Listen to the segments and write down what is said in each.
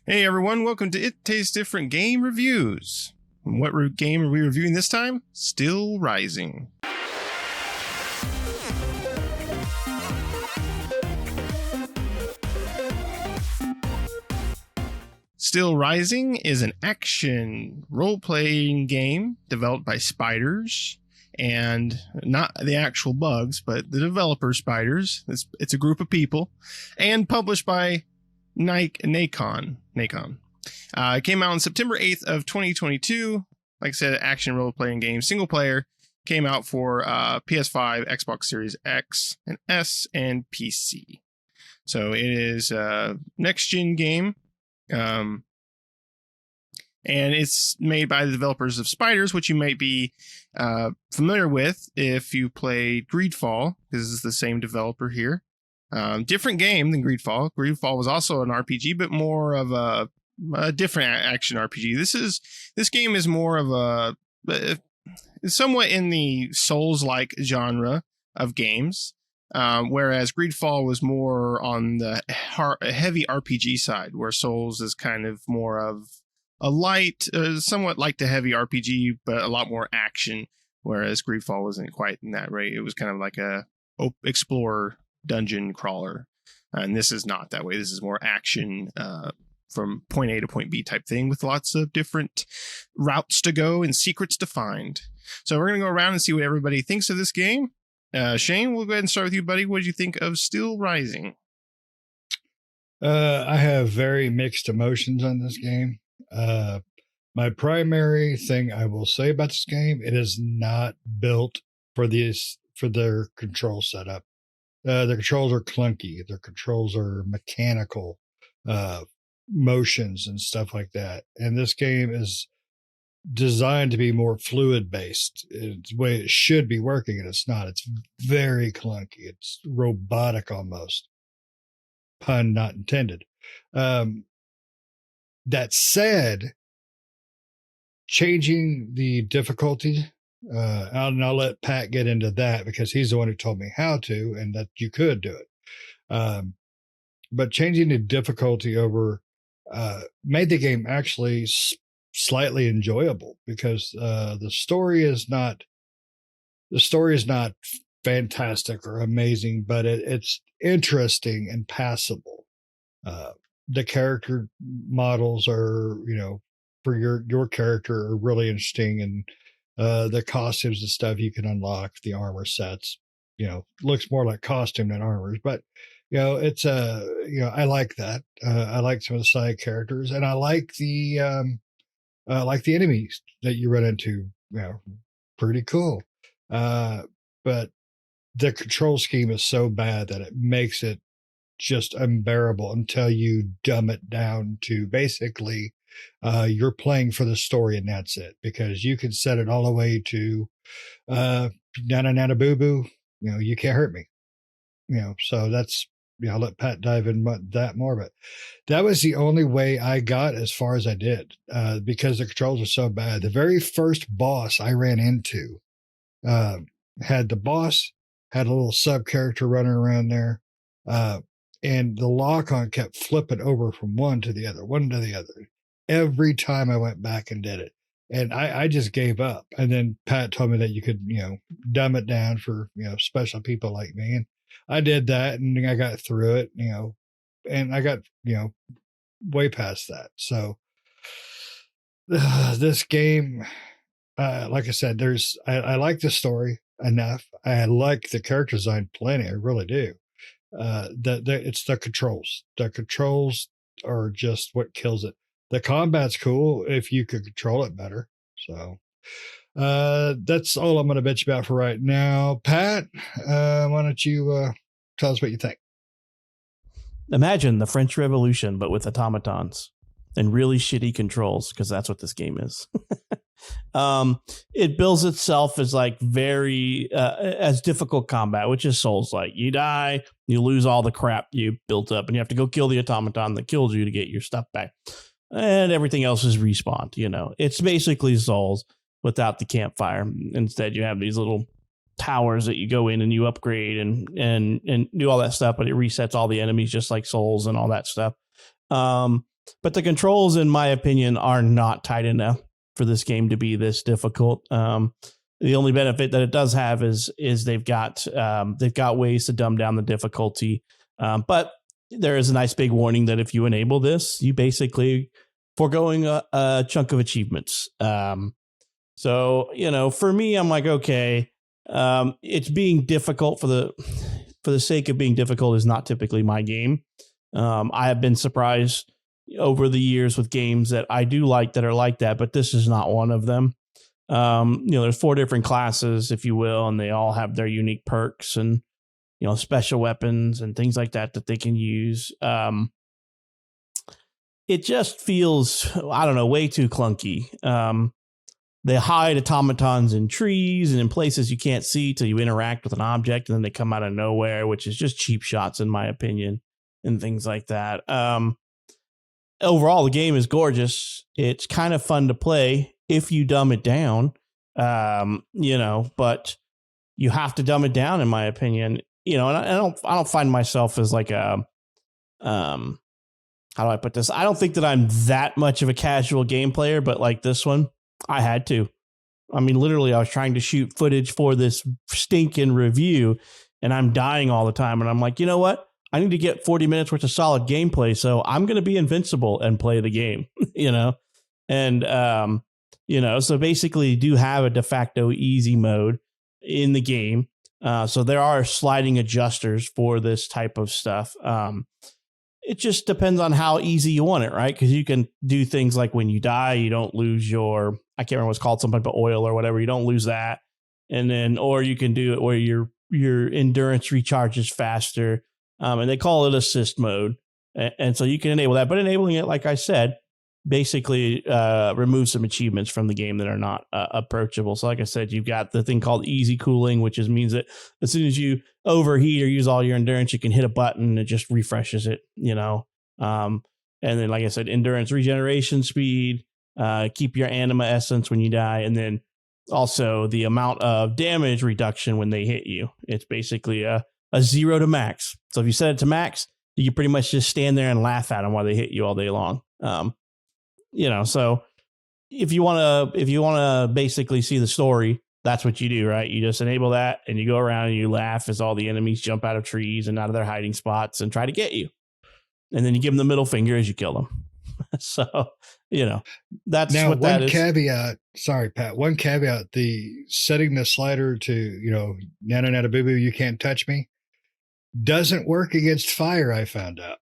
Hey everyone, welcome to It Tastes Different Game Reviews. What game are we reviewing this time? Steelrising. Steelrising is an action role-playing game developed by Spiders, and not the actual bugs, but the developer Spiders. It's a group of people, and published by Nacon. It came out on September 8th of 2022. Like I said, action role-playing game, single player. Came out for PS5, Xbox Series X and S, and PC. So it is a next-gen game. And it's made by the developers of Spiders, which you might be familiar with if you played Greedfall, because it's the same developer here. Different game than Greedfall. Greedfall was also an RPG, but more of a different action RPG. This game is more of a somewhat in the Souls-like genre of games, whereas Greedfall was more on the heavy RPG side, where Souls is kind of more of a light, somewhat like the heavy RPG, but a lot more action, whereas Greedfall wasn't quite in that rate. It was kind of like a explorer dungeon crawler, and this is not that way. This is more action from point A to point B type thing, with lots of different routes to go and secrets to find. So we're going to go around and see what everybody thinks of this game. Shane, we'll go ahead and start with you, buddy. What did you think of Steelrising? I have very mixed emotions on this game. My primary thing I will say about this game, it is not built for their control setup. The controls are clunky. Their controls are mechanical, motions and stuff like that. And this game is designed to be more fluid based. It's the way it should be working, and it's not. It's very clunky. It's robotic almost. Pun not intended. That said, changing the difficulty, and I'll let Pat get into that because he's the one who told me how to, and that you could do it. But changing the difficulty over made the game actually slightly enjoyable, because the story is not fantastic or amazing, but it's interesting and passable. The character models are, for your character, are really interesting, and the costumes and stuff you can unlock, the armor sets, looks more like costume than armors, but it's I like that. I like some of the side characters, and I like the enemies that you run into. Pretty cool. But the control scheme is so bad that it makes it just unbearable until you dumb it down to basically you're playing for the story, and that's it, because you can set it all the way to nana nana boo boo, you can't hurt me, so that's, I'll let Pat dive in that more, but that was the only way I got as far as I did, because the controls are so bad. The very first boss I ran into had a little sub character running around there, and the lock-on kept flipping over from one to the other every time I went back and did it. And I just gave up. And then Pat told me that you could, dumb it down for, special people like me. And I did that, and I got through it, and I got, way past that. So this game, like I said, I like the story enough. I like the character design plenty. I really do. It's the controls. The controls are just what kills it. The combat's cool if you could control it better. So that's all I'm going to bitch about for right now. Pat, why don't you tell us what you think? Imagine the French Revolution, but with automatons and really shitty controls, because that's what this game is. It bills itself as like very as difficult combat, which is Souls-like. You die, you lose all the crap you built up, and you have to go kill the automaton that killed you to get your stuff back. And everything else is respawned. It's basically Souls without the campfire. Instead, you have these little towers that you go in and you upgrade and do all that stuff, but it resets all the enemies just like Souls and all that stuff. But the controls, in my opinion, are not tight enough for this game to be this difficult. The only benefit that it does have is they've got ways to dumb down the difficulty. But there is a nice big warning that if you enable this, you basically foregoing a chunk of achievements. So, for me, I'm like, okay, it's being difficult for the sake of being difficult is not typically my game. I have been surprised over the years with games that I do like that are like that, but this is not one of them. There's 4 different classes, if you will, and they all have their unique perks and, special weapons and things like that they can use. It just feels, I don't know, way too clunky. They hide automatons in trees and in places you can't see till you interact with an object, and then they come out of nowhere, which is just cheap shots, in my opinion, and things like that. Overall, the game is gorgeous. It's kind of fun to play if you dumb it down, but you have to dumb it down, in my opinion. And I don't find myself as like a, how do I put this? I don't think that I'm that much of a casual game player, but like this one, I had to. I mean, literally, I was trying to shoot footage for this stinking review, and I'm dying all the time. And I'm like, you know what? I need to get 40 minutes worth of solid gameplay, so I'm going to be invincible and play the game, And, so basically you do have a de facto easy mode in the game. So there are sliding adjusters for this type of stuff. It just depends on how easy you want it, right? Because you can do things like when you die, you don't lose your, I can't remember what's called, something but oil or whatever. You don't lose that. And then, or you can do it where your endurance recharges faster. And they call it assist mode. And so you can enable that. But enabling it, like I said, basically removes some achievements from the game that are not approachable. So like I said, you've got the thing called easy cooling, which means that as soon as you overheat or use all your endurance, you can hit a button and it just refreshes it, and then, like I said, endurance regeneration speed, keep your anima essence when you die, and then also the amount of damage reduction when they hit you. It's basically a 0 to max. So if you set it to max, you can pretty much just stand there and laugh at them while they hit you all day long. So if you want to basically see the story, that's what you do, right? You just enable that and you go around and you laugh as all the enemies jump out of trees and out of their hiding spots and try to get you. And then you give them the middle finger as you kill them. So, that's now, what that is. Caveat, sorry, Pat, one caveat, the setting the slider to, nana nana boo boo, you can't touch me, doesn't work against fire, I found out.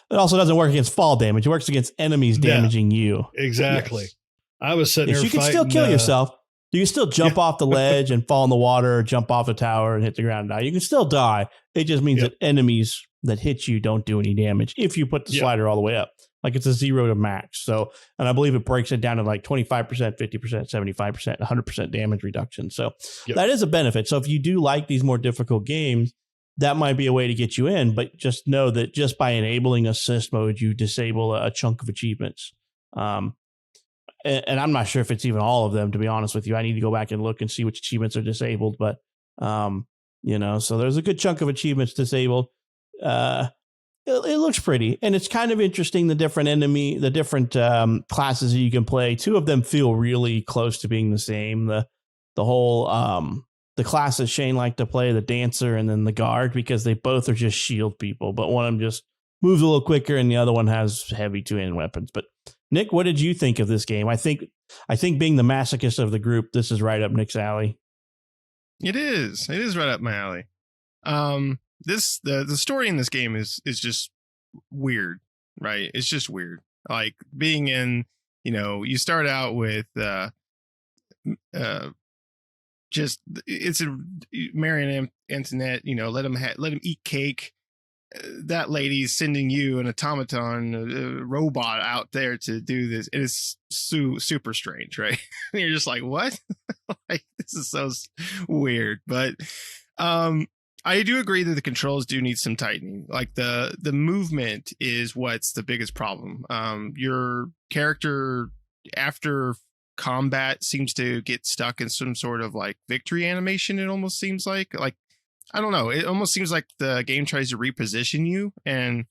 It also doesn't work against fall damage. It works against enemies damaging you. Exactly. Yes. I was sitting there you can fighting, still kill yourself. You can still jump off the ledge and fall in the water, or jump off a tower and hit the ground and die. You can still die. It just means that enemies that hit you don't do any damage if you put the slider all the way up. Like it's a 0 to max. So, and I believe it breaks it down to like 25%, 50%, 75%, 100% damage reduction. So that is a benefit. So if you do like these more difficult games, that might be a way to get you in, but just know that just by enabling assist mode, you disable a chunk of achievements. And I'm not sure if it's even all of them, to be honest with you. I need to go back and look and see which achievements are disabled, but, so there's a good chunk of achievements disabled. It looks pretty, and it's kind of interesting. The different classes that you can play. 2 of them feel really close to being the same. The whole, the classes Shane liked to play, the dancer and then the guard, because they both are just shield people, but one of them just moves a little quicker and the other one has heavy two-handed weapons. But Nick, what did you think of this game? I think being the masochist of the group, this is right up Nick's alley. It is right up my alley. The story in this game is just weird, right? It's just weird. Like being in, you start out with just it's a Mary Antoinette, let him eat cake. That lady's sending you an automaton, a robot out there to do this. It is super strange, right? And you're just like, what? Like, this is so weird. But I do agree that the controls do need some tightening. Like the movement is what's the biggest problem. Your character after combat seems to get stuck in some sort of like victory animation. It almost seems like I don't know. It almost seems like the game tries to reposition you, and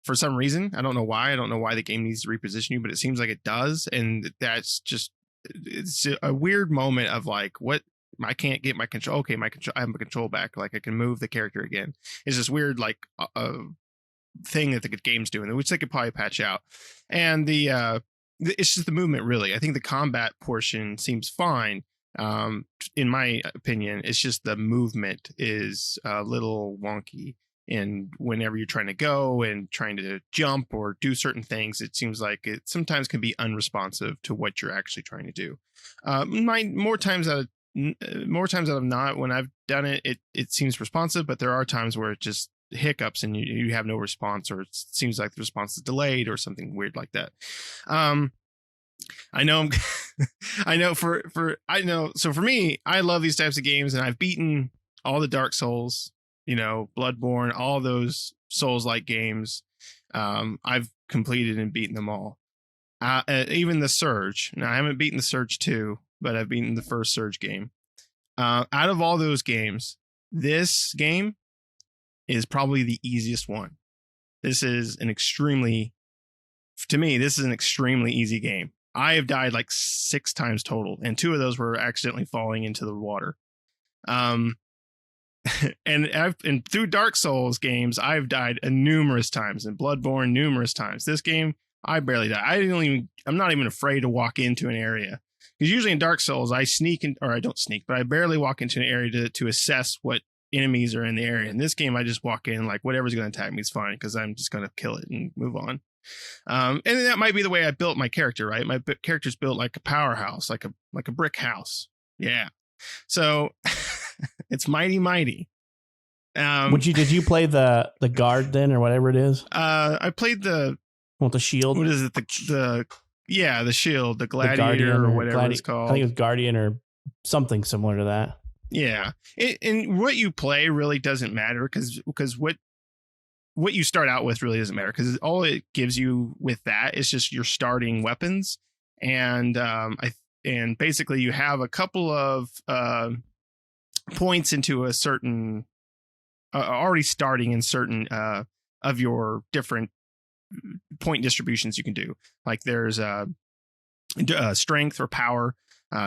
for some reason. I don't know why. I don't know why the game needs to reposition you, but it seems like it does. And that's just, it's a weird moment of like, what? I can't get my control. Okay, my control. I have my control back. Like I can move the character again. It's this weird like thing that the game's doing, which they could probably patch out. And it's just the movement, really. I think the combat portion seems fine. In my opinion, it's just the movement is a little wonky. And whenever you're trying to go and trying to jump or do certain things, it seems like it sometimes can be unresponsive to what you're actually trying to do. More times out of not, when I've done it, it seems responsive, but there are times where it just hiccups and you have no response, or it seems like the response is delayed or something weird like that. I know so for me, I love these types of games, and I've beaten all the Dark Souls, Bloodborne, all those Souls-like games. I've completed and beaten them all. Even the Surge. Now, I haven't beaten the Surge 2, but I've beaten the first Surge game. Out of all those games, this game is probably the easiest one. This is an extremely easy game. I have died like 6 times total, and 2 of those were accidentally falling into the water. And through Dark Souls games, I've died numerous times, and Bloodborne numerous times. This game, I barely die. I'm not even afraid to walk into an area, because usually in Dark Souls, I don't sneak, but I barely walk into an area to assess what enemies are in the area. In this game, I just walk in, like whatever's going to attack me is fine, because I'm just going to kill it and move on. And that might be the way I built my character, right? My character's built like a powerhouse, like a brick house. Yeah. So it's mighty. Did you play the guard then, or whatever it is? I played the shield. What is it? The shield, the gladiator, or whatever it's called. I think it was Guardian or something similar to that. Yeah. And what you play really doesn't matter, because what you start out with really doesn't matter, because all it gives you with that is just your starting weapons. And and basically you have a couple of points into a certain already starting in certain of your different point distributions you can do. Like there's strength or power,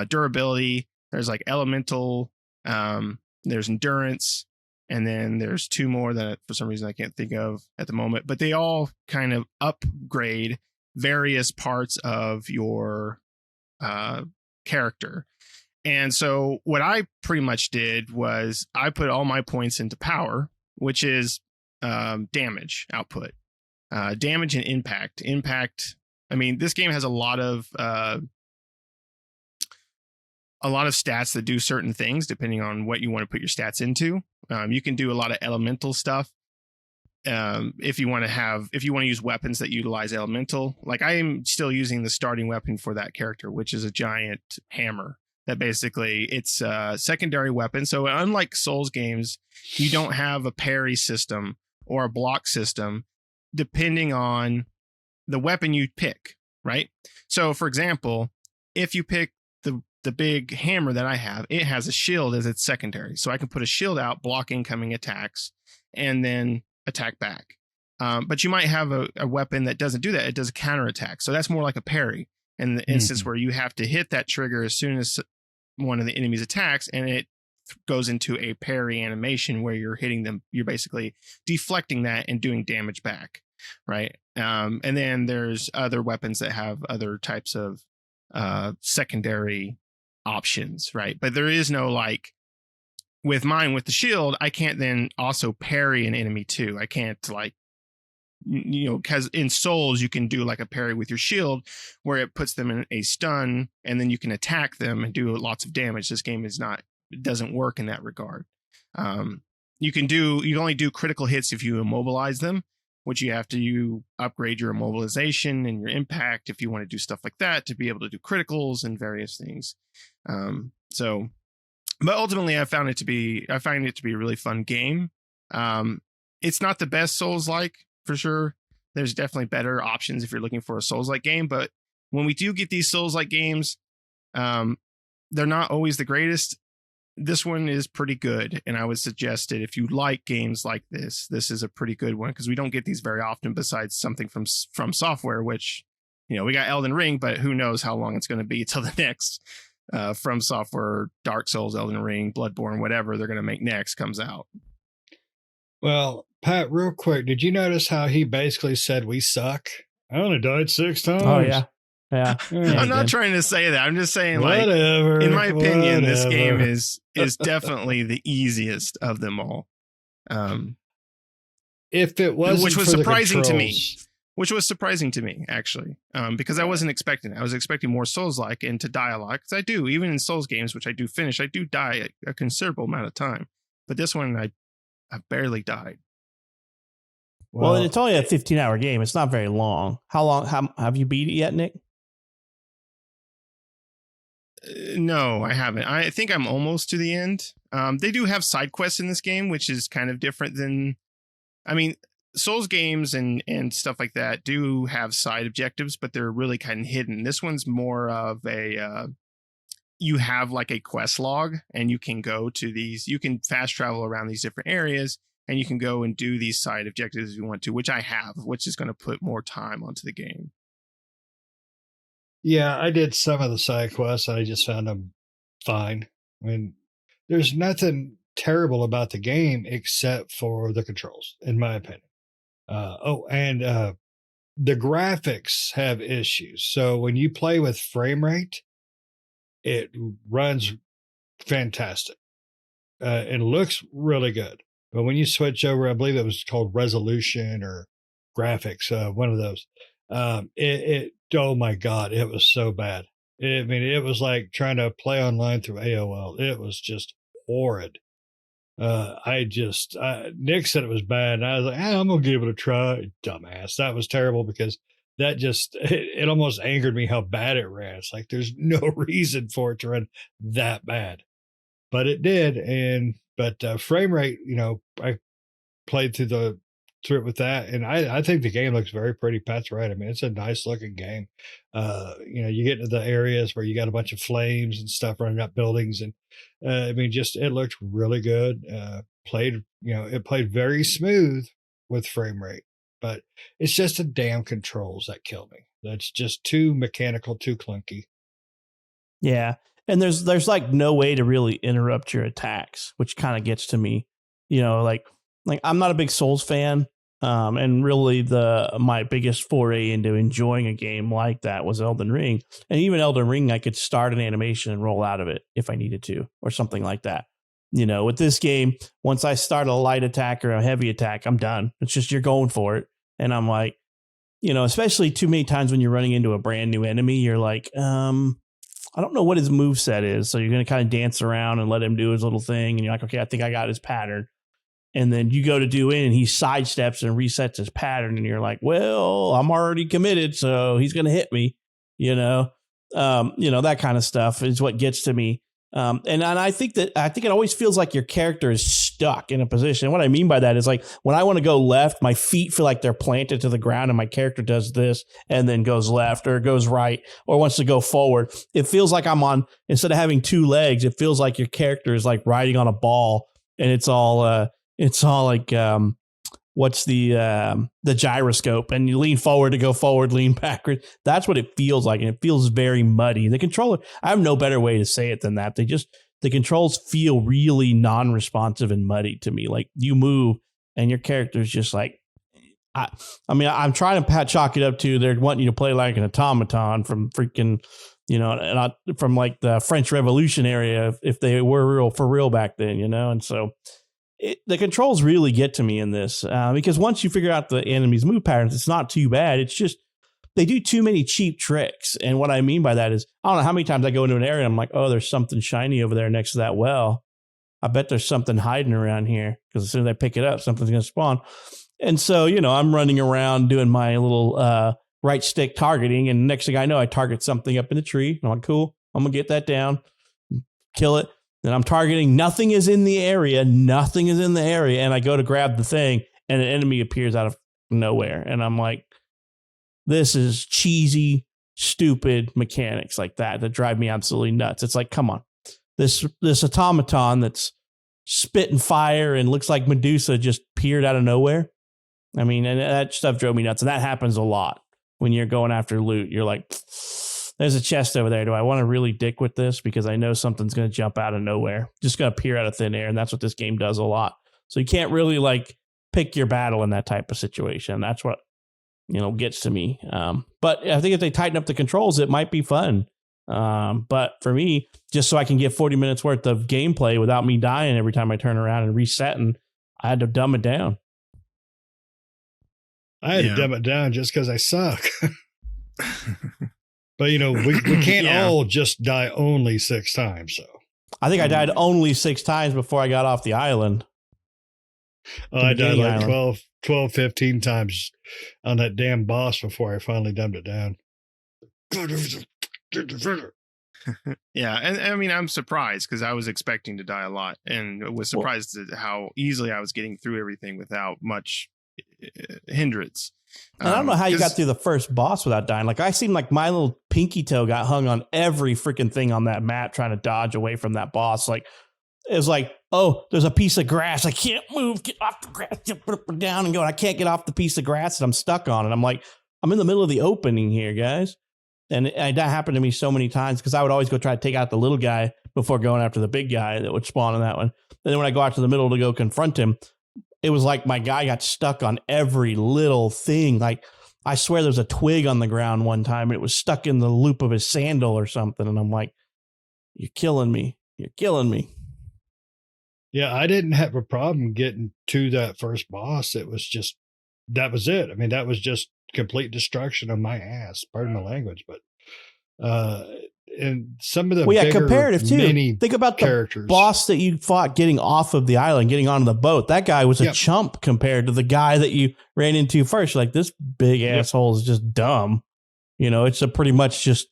durability, there's like elemental, there's endurance, and then there's 2 more that for some reason I can't think of at the moment, but they all kind of upgrade various parts of your character. And so what I pretty much did was I put all my points into power, which is damage output, damage and impact. I mean, this game has a lot of stats that do certain things depending on what you want to put your stats into. You can do a lot of elemental stuff. If you want to use weapons that utilize elemental, like I am still using the starting weapon for that character, which is a giant hammer. That basically it's a secondary weapon. So unlike Souls games, you don't have a parry system or a block system depending on the weapon you pick, right? So for example, if you pick the big hammer that I have, it has a shield as its secondary. So I can put a shield out, block incoming attacks, and then attack back. But you might have a weapon that doesn't do that. It does a counterattack. So that's more like a parry. In the instance where you have to hit that trigger as soon as one of the enemies attacks, and it goes into a parry animation where you're hitting them. You're basically deflecting that and doing damage back, right? And then there's other weapons that have other types of secondary options, right? But there is no, like with the shield, I can't then also parry an enemy too. I can't, like, because in Souls you can do like a parry with your shield where it puts them in a stun and then you can attack them and do lots of damage. This game it doesn't work in that regard. You only do critical hits if you immobilize them, which you upgrade your immobilization and your impact if you want to do stuff like that to be able to do criticals and various things. But ultimately I find it to be a really fun game. It's not the best Souls-like, for sure. There's definitely better options if you're looking for a Souls-like game, but when we do get these Souls-like games, they're not always the greatest. this one is pretty good, and I would suggest it if you like games like this. This is a pretty good one because we don't get these very often. Besides something from Software, which we got Elden Ring, but who knows how long it's going to be till the next From Software, Dark Souls, Elden Ring, Bloodborne, whatever they're going to make next comes out. Well, Pat, real quick, did you notice how he basically said we suck? I only died 6 times. Oh yeah. I'm not trying to say that. I'm just saying, whatever, in my opinion, this game is definitely the easiest of them all. If it wasn't which was for the surprising to me. controls. Which was surprising to me, actually, because I wasn't expecting it. I was expecting more Souls-like and to die a lot, because I do. Even in Souls games, which I do finish, I do die a considerable amount of time. But this one, I barely died. Well, and it's only a 15-hour game. It's not very long. How have you beat it yet, Nick? No, I haven't. I think I'm almost to the end. They do have side quests in this game, which is kind of different than... I mean, Souls games and stuff like that do have side objectives, but they're really kind of hidden. This one's more of a... you have like a quest log, and you can go to these... You can fast travel around these different areas, and you can go and do these side objectives if you want to, which I have, which is going to put more time onto the game. Yeah, I did some of the side quests. I just found them fine. I mean, there's nothing terrible about the game except for the controls, in my opinion. The graphics have issues. So when you play with frame rate, it runs fantastic. It looks really good. But when you switch over, I believe it was called resolution or graphics, one of those. Oh my God, it was so bad. It was like trying to play online through AOL. It was just horrid. Nick said it was bad, and I was like, I'm gonna give it a try. Dumbass. That was terrible because that it almost angered me how bad it ran. It's like there's no reason for it to run that bad, but it did. But frame rate, I played through it with that, and I think the game looks very pretty. Pat's right. I mean, it's a nice looking game. You get into the areas where you got a bunch of flames and stuff running up buildings, and it looked really good. It played very smooth with frame rate, but it's just the damn controls that kill me. That's just too mechanical, too clunky. Yeah, and there's like no way to really interrupt your attacks, which kind of gets to me. Like I'm not a big Souls fan, and really my biggest foray into enjoying a game like that was Elden Ring. And even Elden Ring, I could start an animation and roll out of it if I needed to, or something like that. With this game, once I start a light attack or a heavy attack, I'm done. It's just you're going for it, and I'm like, especially too many times when you're running into a brand new enemy, you're like, I don't know what his moveset is, so you're going to kind of dance around and let him do his little thing, and you're like, okay, I think I got his pattern. And then you go to do it, and he sidesteps and resets his pattern, and you're like, well, I'm already committed, so he's going to hit me, that kind of stuff is what gets to me. And I think it always feels like your character is stuck in a position. What I mean by that is, like, when I want to go left, my feet feel like they're planted to the ground, and my character does this and then goes left or goes right or wants to go forward. It feels like instead of having two legs, it feels like your character is like riding on a ball, and it's all like, what's the gyroscope, and you lean forward to go forward, lean backward. That's what it feels like. And it feels very muddy. The controller, I have no better way to say it than that. The controls feel really non-responsive and muddy to me. Like, you move and your character's just like, I'm trying to chalk it up to they're wanting you to play like an automaton from freaking, from like the French Revolution area, if they were for real back then, and so the controls really get to me in this, because once you figure out the enemy's move patterns, it's not too bad. It's just they do too many cheap tricks. And what I mean by that is, I don't know how many times I go into an area and I'm like, oh, there's something shiny over there next to that well. I bet there's something hiding around here, because as soon as I pick it up, something's going to spawn. And so, I'm running around doing my little right stick targeting, and next thing I know, I target something up in the tree. I'm like, cool, I'm going to get that down, kill it. Then I'm targeting, nothing is in the area, and I go to grab the thing, and an enemy appears out of nowhere. And I'm like, this is cheesy, stupid mechanics like that drive me absolutely nuts. It's like, come on. this automaton that's spitting fire and looks like Medusa just appeared out of nowhere. I mean, and that stuff drove me nuts. And that happens a lot when you're going after loot. You're like, there's a chest over there. Do I want to really dick with this? Because I know something's going to jump out of nowhere, just going to appear out of thin air. And that's what this game does a lot. So you can't really like pick your battle in that type of situation. That's what, gets to me. But I think if they tighten up the controls, it might be fun. But for me, just so I can get 40 minutes worth of gameplay without me dying every time I turn around and resetting, I had to dumb it down. I had to dumb it down just because I suck. But, we can't all just die only 6 times. So I think I died only 6 times before I got off the island. Oh, I died like 12, 15 times on that damn boss before I finally dumbed it down. Yeah, and I mean, I'm surprised because I was expecting to die a lot and was surprised at how easily I was getting through everything without much hindrance. I don't know how you got through the first boss without dying. Like, I seemed like my little pinky toe got hung on every freaking thing on that map trying to dodge away from that boss. Like, it was like, oh, there's a piece of grass. I can't move. Get off the grass. Put down and go. I can't get off the piece of grass and I'm stuck on it. I'm like, I'm in the middle of the opening here, guys. And that happened to me so many times because I would always go try to take out the little guy before going after the big guy that would spawn in that one. And then when I go out to the middle to go confront him, it was like my guy got stuck on every little thing. Like, I swear there's a twig on the ground one time and it was stuck in the loop of his sandal or something. And I'm like, you're killing me. You're killing me. Yeah, I didn't have a problem getting to that first boss. It was just, that was it. I mean, that was just complete destruction of my ass. Pardon the language, but and some of the comparative too. Think about characters. The boss that you fought getting off of the island, getting onto the boat. That guy was a chump compared to the guy that you ran into first. Like, this big asshole is just dumb. It's a pretty much just,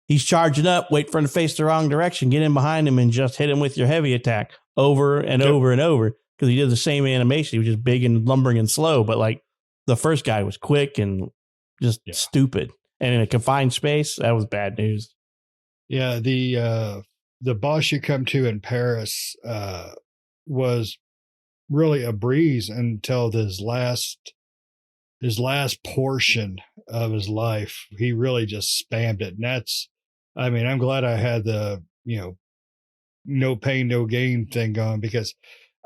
he's charging up, wait for him to face the wrong direction, get in behind him and just hit him with your heavy attack over and over and over. Because he did the same animation. He was just big and lumbering and slow. But like, the first guy was quick and just stupid. And in a confined space, that was bad news. Yeah, the boss you come to in Paris was really a breeze until his last portion of his life. He really just spammed it. And I'm glad I had the, no pain, no gain thing going, because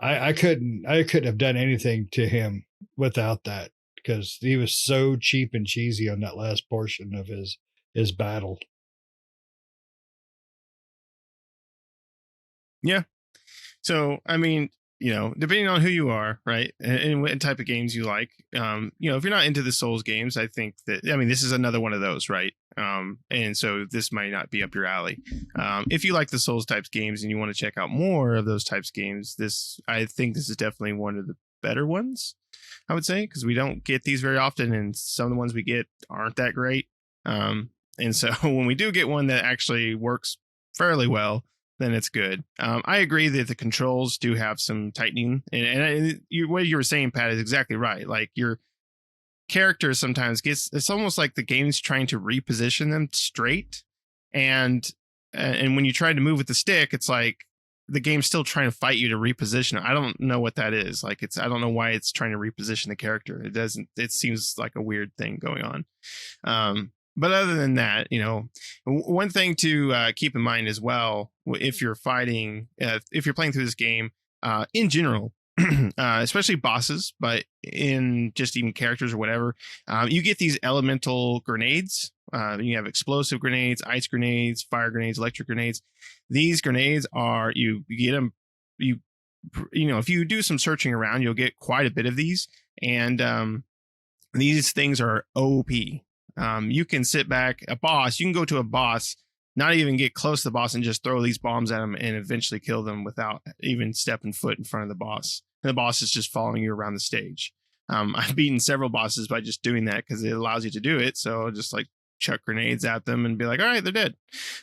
I couldn't have done anything to him without that, because he was so cheap and cheesy on that last portion of his battle. Yeah. So, I mean, depending on who you are, right, and what type of games you like, if you're not into the Souls games, I think that, this is another one of those, right? And so this might not be up your alley. If you like the Souls types games and you want to check out more of those types of games, I think this is definitely one of the better ones, I would say, because we don't get these very often, and some of the ones we get aren't that great. And so when we do get one that actually works fairly well, then it's good. I agree that the controls do have some tightening, and what you were saying, Pat, is exactly right. Like, your character sometimes it's almost like the game's trying to reposition them straight, and when you try to move with the stick, it's like the game's still trying to fight you to reposition. I don't know what that is. Like, I don't know why it's trying to reposition the character. It seems like a weird thing going on. But other than that, one thing to keep in mind as well, if you're playing through this game, in general, especially bosses, but in just even characters or whatever, you get these elemental grenades. You have explosive grenades, ice grenades, fire grenades, electric grenades. These grenades are, you get them, if you do some searching around, you'll get quite a bit of these. And these things are OP. You can sit back, you can go to a boss, not even get close to the boss, and just throw these bombs at them and eventually kill them without even stepping foot in front of the boss. And the boss is just following you around the stage. I've beaten several bosses by just doing that because it allows you to do it. So just like chuck grenades at them and be like, all right, they're dead.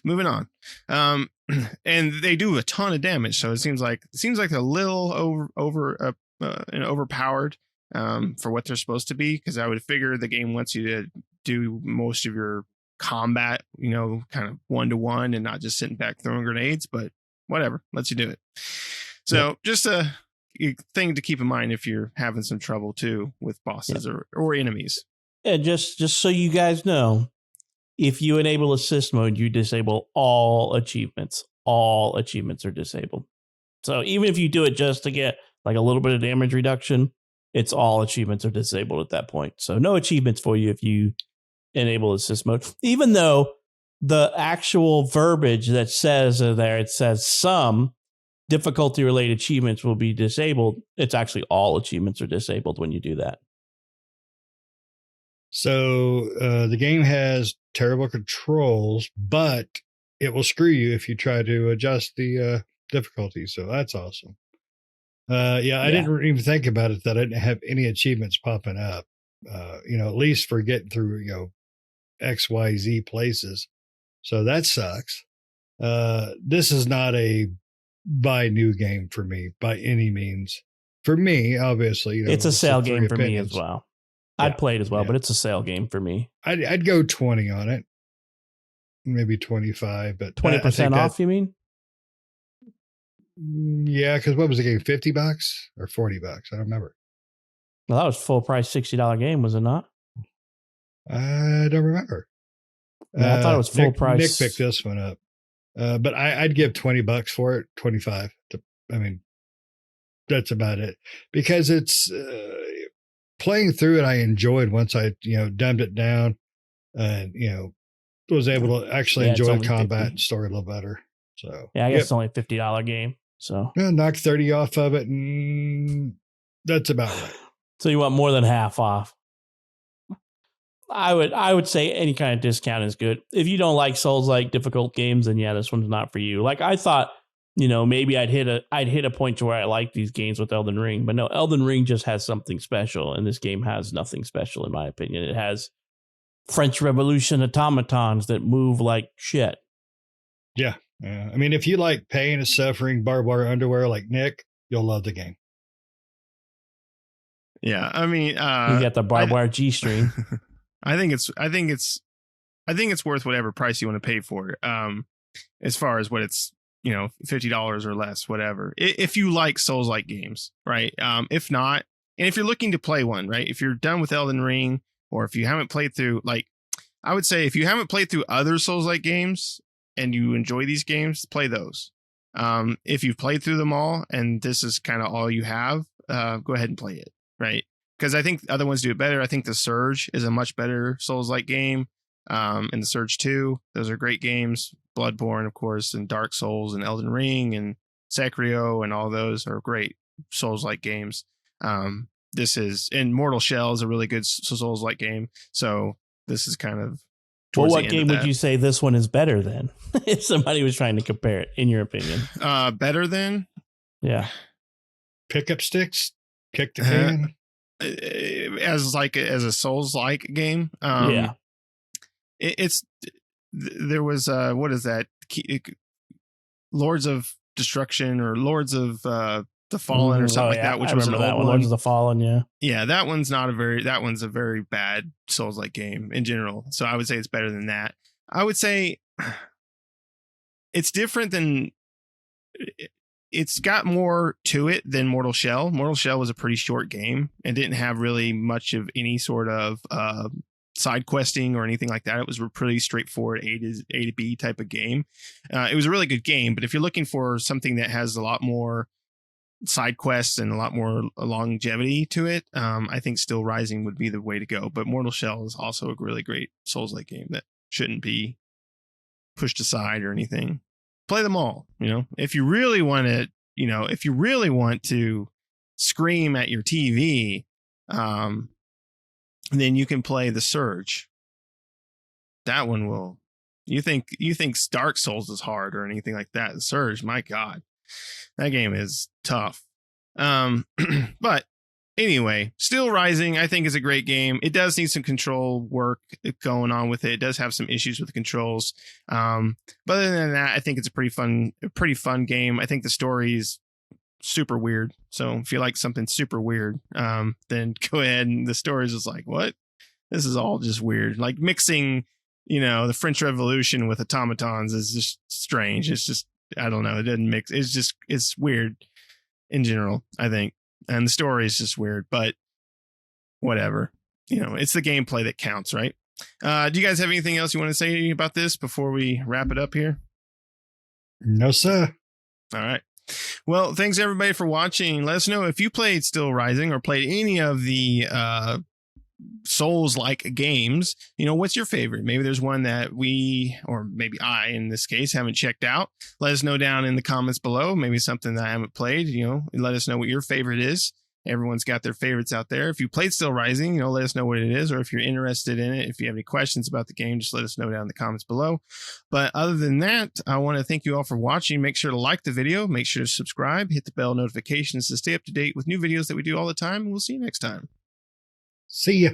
Moving on. And they do a ton of damage. So it seems like they're a little overpowered for what they're supposed to be, because I would figure the game wants you to do most of your combat, kind of 1-to-1 and not just sitting back throwing grenades. But whatever, lets you do it. So just a thing to keep in mind if you're having some trouble too with bosses or enemies. And just so you guys know, if you enable assist mode, you disable all achievements. All achievements are disabled. So even if you do it just to get like a little bit of damage reduction, it's all achievements are disabled at that point. So no achievements for you if you enable assist mode, even though the actual verbiage that says there, it says some difficulty related achievements will be disabled. It's actually all achievements are disabled when you do that. So the game has terrible controls, but it will screw you if you try to adjust the difficulty. So that's awesome. I didn't even think about it that I didn't have any achievements popping up. At least for getting through XYZ places. So that sucks. This is not a buy new game for me by any means. For me, obviously, it's a sale game for me as well. Yeah, I'd play it as well, but it's a sale game for me. I'd go 20 on it, maybe 25, but 20% off. You mean? Yeah, because what was the game? $50 or $40? I don't remember. Well, that was full price $60 game, was it not? I don't remember. I thought it was full price. Nick picked this one up, but I'd give $20 for it. 25. That's about it because it's playing through it. I enjoyed once I dumbed it down and was able to actually enjoy the combat and story a little better. So I guess it's only a $50 game. So knock 30 off of it, and that's about right. So you want more than half off? I would say any kind of discount is good. If you don't like Souls-like difficult games, then this one's not for you. Like I thought, maybe I'd hit a point to where I like these games with Elden Ring, but no, Elden Ring just has something special, and this game has nothing special in my opinion. It has French Revolution automatons that move like shit. Yeah. If you like pain and suffering, barbed wire underwear like Nick, you'll love the game. Yeah, you got the barbed wire G-string. I think it's worth whatever price you want to pay for it. As far as what it's, $50 or less, whatever. If you like Souls-like games, right? If not, and if you're looking to play one, right? If you're done with Elden Ring, or if you haven't played through, I would say if you haven't played through other Souls-like games and you enjoy these games, play those. If you've played through them all and this is kind of all you have, go ahead and play it, right? Because I think other ones do it better. I think The Surge is a much better Souls-like game. And The Surge 2, those are great games. Bloodborne, of course, and Dark Souls and Elden Ring and Sekiro and all those are great Souls-like games. And Mortal Shell is a really good Souls-like game. So this is kind of... Well, what game would you say this one is better than? If somebody was trying to compare it, in your opinion. Better than? Yeah. Pick up sticks, kick the can. As a Souls-like game. There was what is that? Lords of Destruction or Lords of the Fallen or something like that, which was an old one. Lords of the Fallen, yeah. That one's a very bad Souls-like game in general. So I would say it's better than that. I would say it's different than. It's got more to it than Mortal Shell. Mortal Shell was a pretty short game and didn't have really much of any sort of side questing or anything like that. It was a pretty straightforward A to B type of game. It was a really good game, but if you're looking for something that has a lot more side quests and a lot more longevity to it, I think Steelrising would be the way to go. But Mortal Shell is also a really great Souls-like game that shouldn't be pushed aside or anything. Play them all, if you really want to, if you really want to scream at your TV, then you can play The Surge. That one will, you think Dark Souls is hard or anything like that. The Surge, my God, that game is tough. But anyway, Steelrising, I think, is a great game. It does need some control work going on with it. It does have some issues with the controls. But other than that, I think it's a pretty fun game. I think the story is super weird. So if you like something super weird, then go ahead. And the story is just like, what? This is all just weird. Like mixing, the French Revolution with automatons is just strange. I don't know. It doesn't mix. It's weird in general, I think. And the story is just weird, but whatever. It's the gameplay that counts, right? Do you guys have anything else you want to say about this before we wrap it up here? No, sir. All right. Well, thanks everybody for watching. Let us know if you played Steelrising or played any of the Souls-like games. What's your favorite? Maybe there's one that we, or maybe I in this case, haven't checked out. Let us know down in the comments below. Maybe something that I haven't played. Let us know what your favorite is. Everyone's got their favorites out there. If you played Steelrising, let us know what it is, or if you're interested in it. If you have any questions about the game, just let us know down in the comments below. But other than that, I want to thank you all for watching. Make sure to like the video, make sure to subscribe, hit the bell notifications to stay up to date with new videos that we do all the time. And we'll see you next time. See ya.